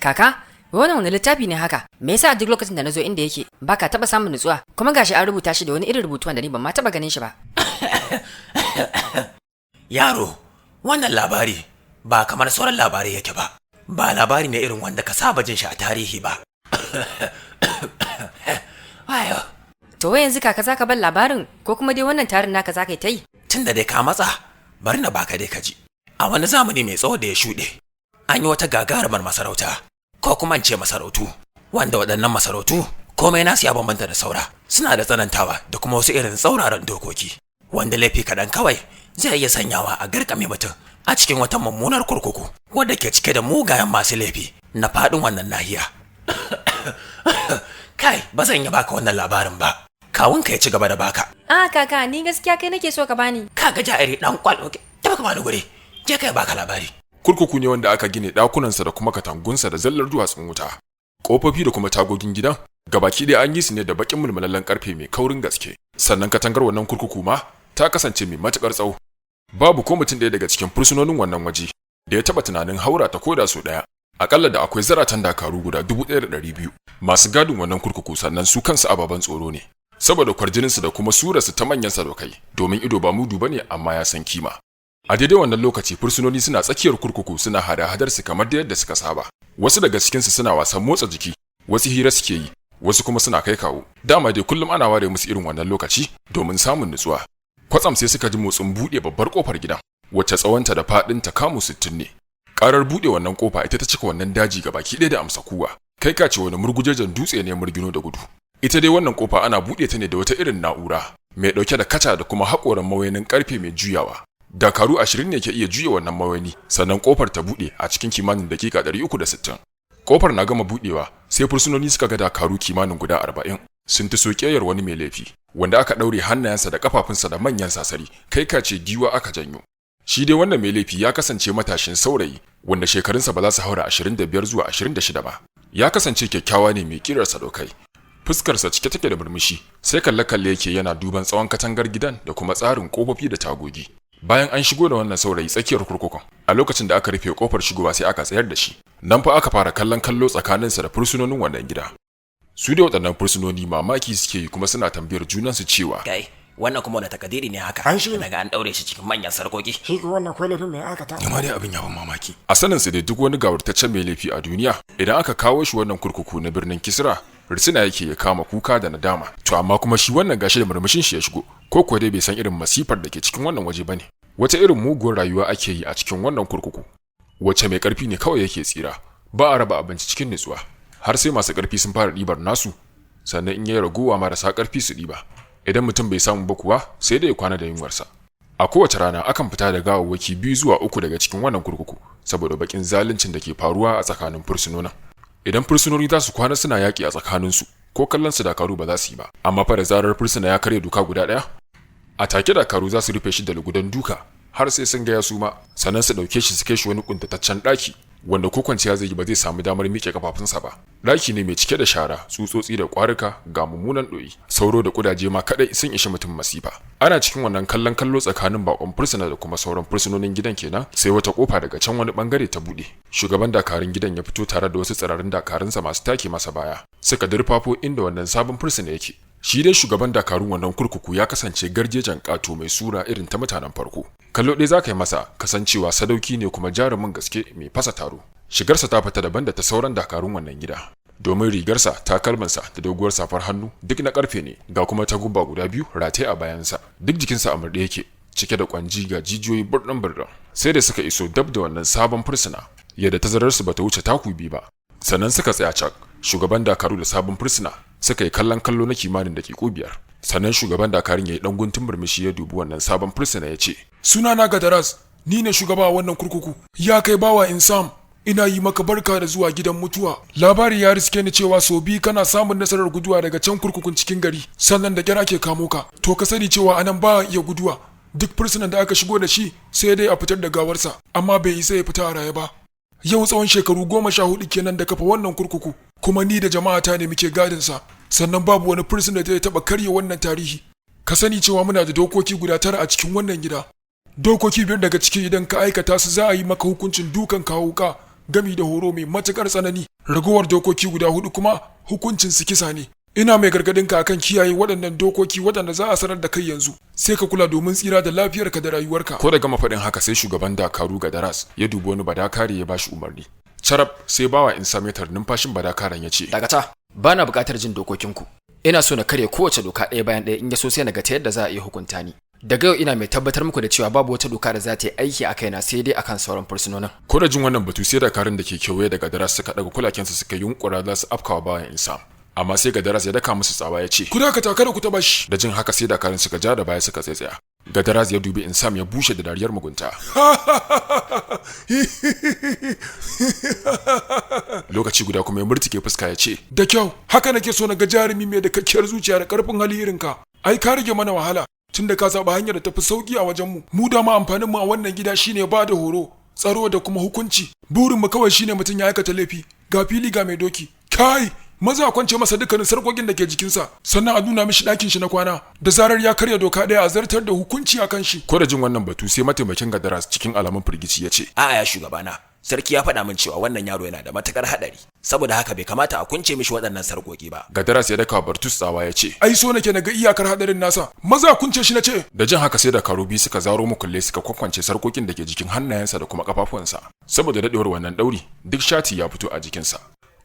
Kaka, wannan wani littafi ne haka? Me yasa duk lokacin da nazo inda yake baka taba samun nutsuwa? Kuma gashi an rubuta shi da wani irin rubutu wanda ni ban ma taba ganin shi ba. Yaro, wannan labari ba kamar sauran labarai yake ba. Ba labari ne irin wanda ka saba jin shi a tarihi ba. Ayo. To yanzu kaka zaka bar labarin ko kuma dai wannan tarin naka zaka yi ta yi? Tunda dai ka matsa, bari na baka dai ka ji. A wani zamani mai tsawo da ya shuɗe, an yi wata gagarumar masarauta, ko kuma in ce masarautu, wanda waɗannan masarautu komai nasu ya bambanta da saura, suna da tsanantawa da kuma wasu irin tsauraran dokoki, wanda laifi kaɗan kawai zai iya sanyawa a garkame mutum a cikin wata mummunar kurkuku, wadda ke cike da mugayen masu laifi na faɗin wannan nahiya. Kai, ba zan yi baka wannan labarin ba. Kawunka ya ci gaba da baka. Kaka, ni gaskiya kai nake so ka bani. Kaga ja'iri dan kwal, ta baka bani guri. Je kai baka labari. Kurkuku ne wanda aka gine ɗakunansa da kuma katangunsa da zallar duwatsun wuta. Ƙofofi da kuma tagogin gidan gabaki ɗaya an yi su ne da bakin mulmulallen karfe mai kaurin gaske. Sannan katangar wannan kurkuku ma ta kasance mai matukar tsawo. Babu ko mutum ɗaya daga cikin fursunonin wannan waje da ya taɓa tunanin haura ta koda su ɗaya. Akalla da akwai zaratan dakaru guda 1,200 masu gadin wannan kurkuku, sannan su kansu ababen tsoro ne. Saboda kwarjininsu da kuma surarsu ta manyan sadokai, domin ido ba mudu bane amma ya san kima. A daidai wannan lokaci fursunoni suna tsakiyar kurkuku suna hada-hadar su kamar da yadda suka saba. Wasu daga cikin su suna wasan motsa jiki, wasu hira suke yi, wasu kuma suna kai kawo. Dama dai kullum ana ware musu irin wannan lokaci domin samun nutsuwa. Kwatsam sai suka ji motsin buɗe babbar kofar gidan, wacce tsawonta da faɗinta kamu 60 ne. Karar buɗe wannan kofa ita ta cika wannan daji gabaki ɗaya da amsa kuwa. Kai ka ce wani murgujejen dutse ne murgino da gudu. Ita dai wannan kofa ana buɗe ta ne da wata irin na'ura mai ɗauke da kaca da kuma haƙoran mawainin ƙarfe mai juyawa. Dakaru 20 ne ke iya juya wannan mawaini, sannan kofar ta buɗe a cikin kimanin dakika 360. Kofar na gama buɗewa, sai fursunoni suka ga dakaru kimanin guda 40 sun ta soƙeyar wani mai laifi, wanda aka ɗaure hannayensa da kafafunsa da manyan sasari, kai ka ce giwa aka janyo. Shi dai wannan mai laifi ya kasance matashin saurayi, wanda shekarunsa ba za su haura 25 zuwa 26 ba. Ya kasance kyakkyawa ne mai kirar sadokai. Fuskarsa cike take da murmushi, sai kalle-kalle yake yana duban tsawon katangar gidan da kuma tsarin kofofi da tagogi. Bayan an shigo da wannan saurayi tsakiyar kurkukun, a lokacin da aka rufe kofar shigowa sai aka tsayar da shi. Nan fa aka fara kallon kallo tsakaninsa da fursunonin wannan gida. Su da waɗannan fursunoni mamaki suke yi kuma suna tambayar junansu cewa, Kai, wannan kuma wani takadiri ne haka. An shi daga an daure shi cikin manyan sarkoki. Shi ko wannan kwai laifin mai aka ta. amma dai abin ya ban mamaki. A sanin su dai duk wani gawurtaccen mai laifi a duniya, idan aka kawo shi wannan kurkuku na birnin Kisra, risina yake ya kama kuka da nadama. To amma kuma shi wannan gashi da murmushin shi ya shigo, ko kuwa dai bai san irin masifar da ke cikin wannan waje bane. Wata irin muguwar rayuwa ake yi a cikin wannan kurkuku, wacce mai karfi ne kawai yake tsira. Ba a raba abinci cikin nutsuwa, har sai masu karfi sun fara ɗibar nasu, sannan in yayi ragowa marasa karfi su ɗiba. Idan mutum bai samu ba kuwa sai dai ya kwana da yunwarsa. A kowace rana akan fita da gawawwaki 2 zuwa 3 daga cikin wannan kurkuku saboda bakin zaluncin da ke faruwa a tsakanin fursunonin. Idan fursunoni za su kwana suna yaki a tsakaninsu, ko kallon su dakaru ba za su yi ba. Amma fa da zarar fursuna ya karya doka guda ɗaya, a take dakaru za su rufe shi da lugudan duka har sai sun ga ya suma, sannan su dauke shi su kai shi wani kuntataccen daki wanda ko kwanciya zai yi ba zai samu damar miƙe kafafunsa ba. Daki ne mai cike da shara, tsutsotsi da ƙwarika, ga mummunan ɗoyi, sauro da kudaje ma kadai sun ishi mutum masifa. Ana cikin wannan kallon kallo tsakanin bakon fursuna da kuma sauran fursunonin gidan kenan, sai wata kofa daga can wani bangare ta bude. Shugaban dakarun gidan ya fito tare da wasu tsirarin dakarunsa masu take masa baya, suka durfafo inda wannan sabon fursuna yake. Shi dai shugaban dakarun wannan kurkuku ya kasance garjejen ƙato mai sura irin ta mutanen farko. Kallo ɗaya za ka yi masa kasancewa sadauki ne kuma jarumin gaske mai fasa taro. Shigarsa ta fita daban da ta sauran dakarun wannan gida, domin rigarsa, takalmansa da doguwar safar hannu duk na karfe ne, ga kuma taguba guda 2 rataye a bayansa. Duk jikinsa a murɗe yake, cike da kwanji ga jijiyoyi burɗin. Sai da suka iso dab da wannan sabon fursuna, yadda tazararsu bata wuce taku 2 ba. Sannan suka tsaya cak, shugaban dakaru da sabon fursuna suka yi kallon kallo na kimanin daƙiƙu 5. Sannan shugaban dakarun ya yi ɗan guntun murmushi ya dubi wannan sabon fursuna ya ce, Sunana Gadaras, ni ne shugaba a wannan kurkuku. Ya kai bawa Insam, ina yi maka barka da zuwa gidan mutuwa. Labari ya riske ni cewa sau 2 kana samun nasarar guduwa daga can kurkukun cikin gari, sannan da kyar ake kamo ka. To ka sani cewa anan ba iya guduwa. Duk fursunan da aka shigo da shi sai dai a fitar da gawarsa, amma bai isa ya fita a raye ba. Yau tsawon shekaru 14 kenan da kafa wannan kurkuku, kuma ni da jama'ata ne muke gadinsa, sannan babu wani fursuna da ya taɓa karya wannan tarihi. Ka sani cewa muna da dokoki guda 9 a cikin wannan gida. Dokoki 5 daga ciki idan ka aikata su za a yi maka hukuncin dukan kawo wuka, gami da horo mai matukar tsanani. ragowar dokoki guda 4 kuma hukuncin su kisa ne. Ina mai gargadin ka akan kiyaye waɗannan dokoki waɗanda za a sanar da kai yanzu. Sai ka kula domin tsira da lafiyarka da rayuwarka. Ko da gama faɗin haka sai shugaban dakaru Gadaras ya dubi wani badakare ya bashi umarni. Charab sai bawa Insam ya tar numfashin badakaran ya ce, Dakata, bana buƙatar jin dokokinku. Ina so na karya kowace doka ɗaya bayan ɗaya in ya so sai na ga ta yadda za a iya hukunta ni. Daga yau ina mai tabbatar muku da cewa babu wata doka da za ta yi aiki a kaina sai dai akan sauran fursunonin. Ko da jin wannan batu sai dakarun da ke kewaye da Gadaras suka daga kulakensu suka yunkura za su afkawa bawan Insam. Amma sai Gadaras ya daka musu tsawa ya ce, Ku dakata kada ku taba shi. Da jin haka sai dakarun suka ja da baya suka tsaya. Gadaras ya dubi Insam ya bushe da dariyar mugunta. Lokaci guda kuma ya murtike fuska ya ce, Da kyau, haka nake so na ga jarumi mai da kakkiyar zuciya da karfin hali irin ka. Ai ka rage mana wahala, tunda ka zaba hanyar da tafi sauki a wajen mu. Mu da ma amfanin mu a wannan gida shine ba da horo, tsaro da kuma hukunci. Burin mu kawai shine mutum ya aikata laifi, ga fili ga mai doki. Kai, maza a kwance masa dukkanin sarkokin da ke jikinsa, sannan a nuna mishi ɗakin shi na kwana, da zarar ya karya doka ɗaya a zartar da hukunci a kan shi. Ko da jin wannan batu sai mataimakin Gadaras cikin alamun firgici ya ce, A'a ya shugabana, sarki ya faɗa min cewa wannan yaro yana da matukar haɗari, saboda haka bai kamata a kunce mishi waɗannan sarkoki ba. Gadaras ya daka Bartus tsawa ya ce, Ai so nake na ga iyakar hadarin nasa, maza a kunce shi na ce. Da jin haka sai da karubi suka zaro mukulle suka kwakwance sarkokin da ke jikin hannayensa da kuma kafafuwansa. Saboda dadewar wannan dauri, duk shati ya fito a jikinsa.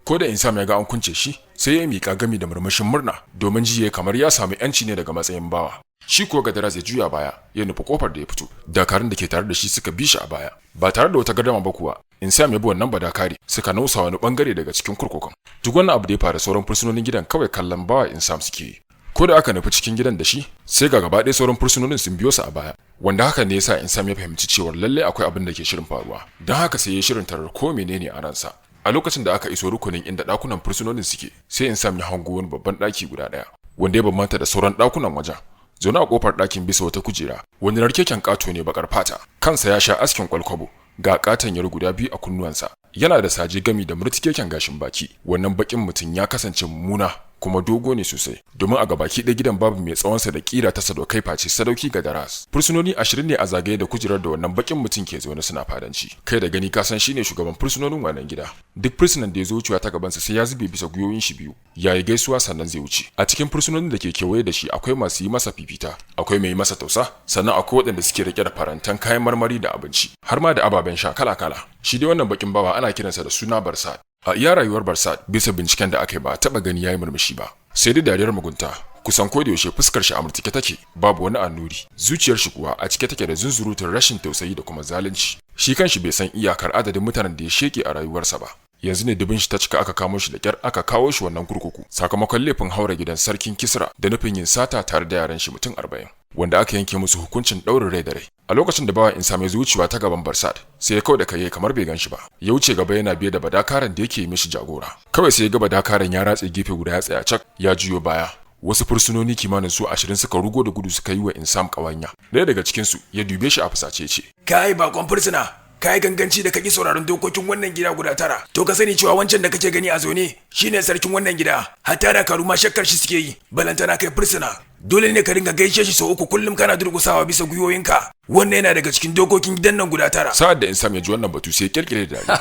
Ko da Insam ya ga an kunce shi, sai ya miƙa gami da murmushin murna domin jiye kamar ya samu yanci ne daga matsayin bawa. Shi kuwa Gadaras ya juya baya, ya nufi kofar da ya fito. Dakarun da ke tare da shi suka bi shi a baya. Ba tare da wata gardama ba kuwa, Insam ya bi wannan badakare suka nausa wani bangare daga cikin kurkukun. Duk wannan abu da ya faru sauran fursunonin gidan kawai kallon bawa Insam suke yi. Ko da aka nufi cikin gidan da shi, sai ga gaba ɗaya sauran fursunonin sun biyo su a baya. Wanda haka ne yasa Insam ya fahimci cewa lalle akwai abin da ke shirin faruwa. Don haka sai ya shirin tarar ko menene a ransa. A lokacin da aka iso rukunin inda ɗakunan fursunonin suke, sai Insam ya hango wani babban ɗaki guda ɗaya, wanda ya bambanta da sauran ɗakunan wajen. Zaune a kofar ɗakin bisa wata kujera, wani narkeken ƙato ne bakar fata, kansa ya sha askin kwalkwabo, ga ƙaton yar guda biyu a kunnuwansa, yana da saje gami da murtikeken gashin baki. Wannan bakin mutum ya kasance mummuna kuma dogo ne sosai, domin a gabaki ɗaya gidan babu mai tsawonsa da kira ta sadaukai face sadauki Gadaras. Fursunoni 20 ne a zagaye da kujerar da wannan bakin mutum ke zaune suna fadanci. Kai da gani ka san shine shugaban fursunonin wannan gida. Duk fursunan da ya zo wucewa ta gabansa sai ya zube bisa gwiwoyin shi biyu, yayi gaisuwa sannan zai wuce. A cikin fursunonin da ke kewaye da shi akwai masu yi masa fifita, akwai mai yi masa tausa, sannan akwai waɗanda suke rike da farantan kayan marmari da abinci, har ma da ababen sha kala-kala. Shi dai wannan bakin bawa ana kiransa da suna Barsad. A iya rayuwar Barsad bisa binciken da aka yi ba taɓa gani yayi murmushi ba, sai dai dariyar mugunta. Kusan ko da yaushe fuskar shi a murtike take, babu wani annuri. Zuciyar shi kuwa a cike take da zunzurutun rashin tausayi da kuma zalunci. Shi kanshi bai san iyakar adadin mutanen da ya sheke a rayuwarsa ba. Yanzu ne dubin shi ta cika aka kamo shi da kyar aka kawo shi wannan kurkuku sakamakon laifin haura gidan sarkin Kisra da nufin yin sata tare da yaran shi mutum 40, wanda aka yanke musu hukuncin ɗaurin rai da rai. A lokacin da bawa Insam ya zuciwa ta gaban Barsad, sai ya kauda kai kamar bai gan shi ba. Ya wuce gaba yana biye da badakaran da yake mishi jagora. Kawai sai ya ga badakaran ya ratse gefe guda ya tsaya cak, ya juyo baya. Wasu fursunoni kimanin su 20 suka rugo da gudu suka yi wa Insam kawanya. Ɗaya daga cikin su ya dube shi a fusace ce, Kai bakon fursuna, kai ganganci da kake sauraron dokokin wannan gida guda 9. To ka sani cewa wancan da kake gani a zaune shine sarkin wannan gida. Hatta da karu ma shakkar shi suke yi. Balantana kai fursuna. Dole ne ka ringa gaishe shi sau 3 kullum kana durgusawa bisa gwiwoyinka. Wannan yana daga cikin dokokin gidan nan guda 9. Sa'ad da Insam ya ji wannan batu sai ya kirkire da dariya.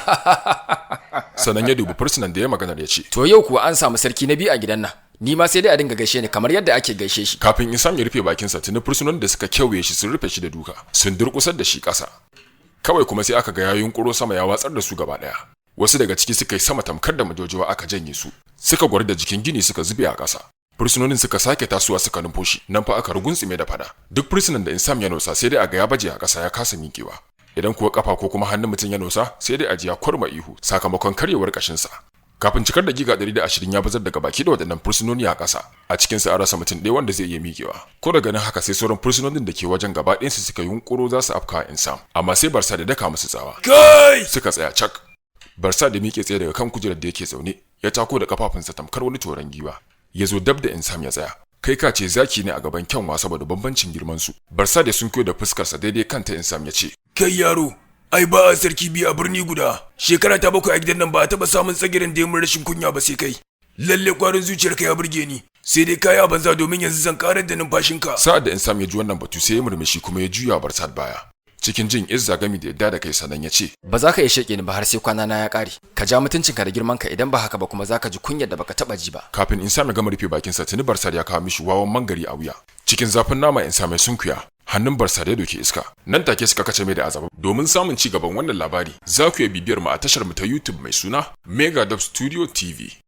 Sannan ya dubi fursunan da ya magana ya ce, To yau kuwa an samu sarki na biyu a gidan nan. Ni ma sai dai a dinga gaishe ni kamar yadda ake gaishe shi. Kafin Insam ya rufe bakinsa tuni fursunan da suka kewaye shi sun rufe shi da duka, sun durkusar da shi ƙasa. Kawai kuma sai aka ga ya yunkuro sama ya watsar da su gaba ɗaya. Wasu daga ciki suka yi sama tamkar da majojowa aka janye su, suka gwar da jikin gini suka zube a ƙasa. Fursunonin suka sake tasowa suka nufo shi, nan fa aka rugunsume da fada. Duk fursunan da Insam ya nosa sai dai a ga ya baje a ƙasa ya kasa miƙewa. Idan kuwa kafa ko kuma hannun mutum ya nosa sai dai a ji ya kurma ihu sakamakon karyewar ƙashinsa. Kafin cikar da giga 120 ya bazar daga baki da waɗannan fursunoni a ƙasa, a cikin sa an rasa mutum ɗaya wanda zai iya miƙewa. Ko da ganin haka sai sauran fursunonin da ke wajen gaba ɗayan su suka yunkuro za su afka Insam, amma sai Barsad da daka musu tsawa. Kai! Suka tsaya cak. Barsad da miƙe tsaye daga kan kujerar da yake zaune, ya tako da kafafunsa tamkar wani toron giwa. Ya zo dab da Insam ya tsaya. Kai ka ce zaki ne a gaban kyanwa saboda bambancin girman su. Barsad da sun da fuskarsa daidai kanta Insam ya ce, Kai yaro, ai ba a sarki biyu a birni guda. Shekara ta 7 a gidan nan ba a taba samun tsagirin da ya mun rashin kunya ba sai kai. Lalle kwarin zuciyarka ya burge ni. Sai dai kaya banza domin yanzu zan karar da numfashinka. Sa'ad da Insam ya ji wannan batu sai ya murmushi kuma ya juya Barsad baya. cikin jin izza gami da yadda da kai sanan ya ce, ba za ka iya sheke ni ba har sai kwana na ya kare. Ka ja mutuncinka da girman ka, idan ba haka ba kuma za ka ji kunyar da baka taba ji ba. Kafin Insam ya gama rufe bakinsa tuni Barsar ya kawo mishi wawan mangari a wuya. Cikin zafin nama Insam mai sunkuya, hannun Barsar ya doke iska. Nan take suka kace mai da azaba. Domin samun ci gaban wannan labari, za ku iya bibiyar mu a tashar mu ta YouTube mai suna Mega Dub Studio TV.